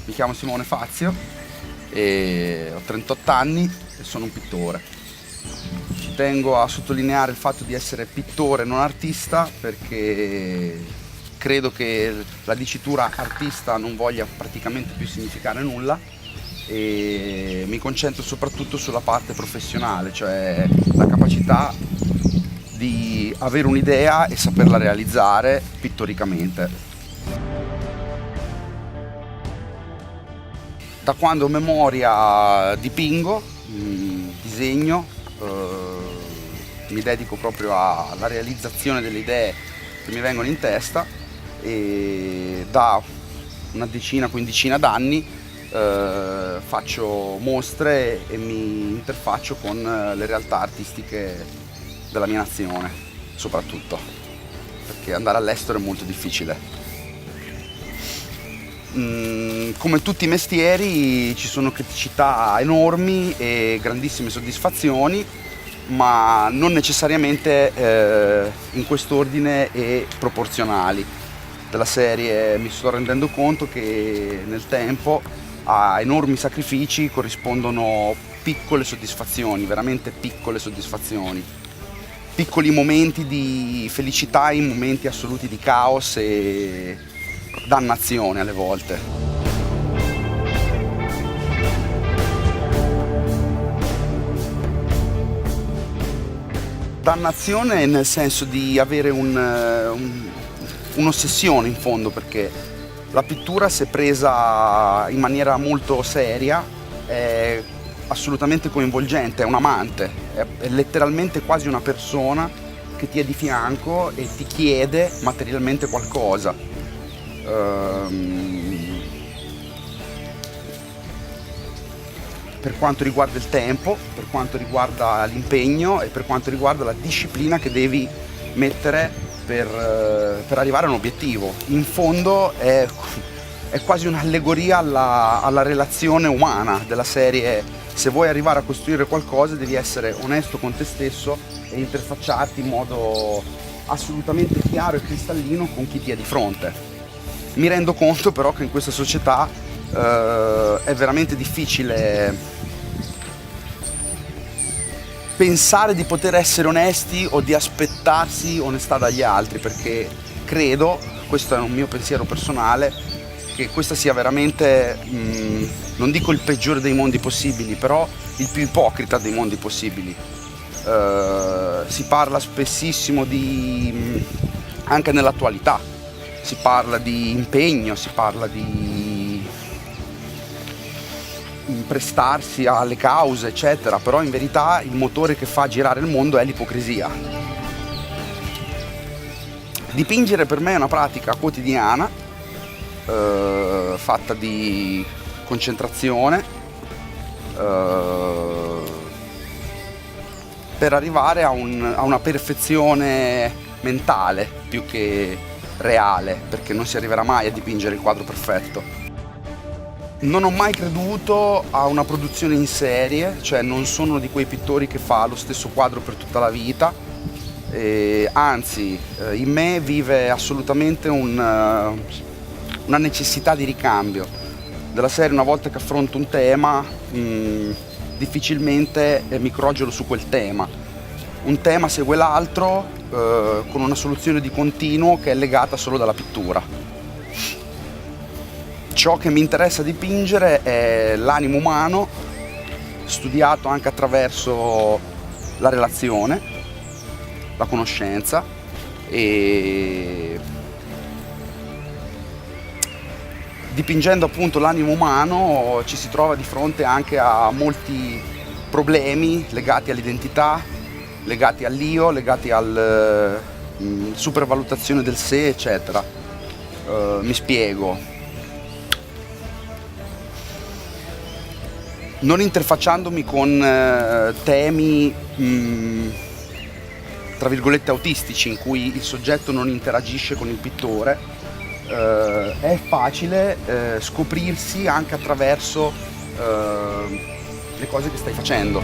mi chiamo Simone Fazio e ho 38 anni e sono un pittore. Ci tengo a sottolineare il fatto di essere pittore, non artista, perché credo che la dicitura artista non voglia praticamente più significare nulla, e mi concentro soprattutto sulla parte professionale, cioè la capacità di avere un'idea e saperla realizzare pittoricamente. Da quando ho memoria dipingo, disegno, mi dedico proprio alla realizzazione delle idee che mi vengono in testa, e da una decina, quindicina d'anni faccio mostre e mi interfaccio con le realtà artistiche della mia nazione, soprattutto perché andare all'estero è molto difficile. Come tutti i mestieri ci sono criticità enormi e grandissime soddisfazioni, ma non necessariamente in quest'ordine e proporzionali. Della serie mi sto rendendo conto che nel tempo a enormi sacrifici corrispondono piccole soddisfazioni, veramente piccole soddisfazioni, piccoli momenti di felicità in momenti assoluti di caos e dannazione alle volte. Dannazione nel senso di avere un'ossessione in fondo, perché la pittura, se presa in maniera molto seria, è assolutamente coinvolgente, è un amante, è letteralmente quasi una persona che ti è di fianco e ti chiede materialmente qualcosa. Per quanto riguarda il tempo, per quanto riguarda l'impegno e per quanto riguarda la disciplina che devi mettere per arrivare a un obiettivo. In fondo è quasi un'allegoria alla relazione umana, della serie: se vuoi arrivare a costruire qualcosa devi essere onesto con te stesso e interfacciarti in modo assolutamente chiaro e cristallino con chi ti è di fronte. Mi rendo conto però che in questa società è veramente difficile pensare di poter essere onesti o di aspettarsi onestà dagli altri, perché credo, questo è un mio pensiero personale, che questa sia veramente, non dico il peggiore dei mondi possibili, però il più ipocrita dei mondi possibili. Si parla spessissimo anche nell'attualità, si parla di impegno, si parla di prestarsi alle cause, eccetera, però in verità il motore che fa girare il mondo è l'ipocrisia. Dipingere per me è una pratica quotidiana, fatta di concentrazione, per arrivare a una perfezione mentale più che reale, perché non si arriverà mai a dipingere il quadro perfetto. Non ho mai creduto a una produzione in serie, cioè non sono uno di quei pittori che fa lo stesso quadro per tutta la vita, anzi in me vive assolutamente una necessità di ricambio. Della serie, una volta che affronto un tema, difficilmente mi crogelo su quel tema. Un tema segue l'altro con una soluzione di continuo che è legata solo dalla pittura. Ciò che mi interessa dipingere è l'animo umano, studiato anche attraverso la relazione, la conoscenza, e dipingendo appunto l'animo umano ci si trova di fronte anche a molti problemi legati all'identità, legati all'io, legati alla supervalutazione del sé, eccetera. Mi spiego. Non interfacciandomi con temi tra virgolette autistici, in cui il soggetto non interagisce con il pittore, è facile scoprirsi anche attraverso le cose che stai facendo.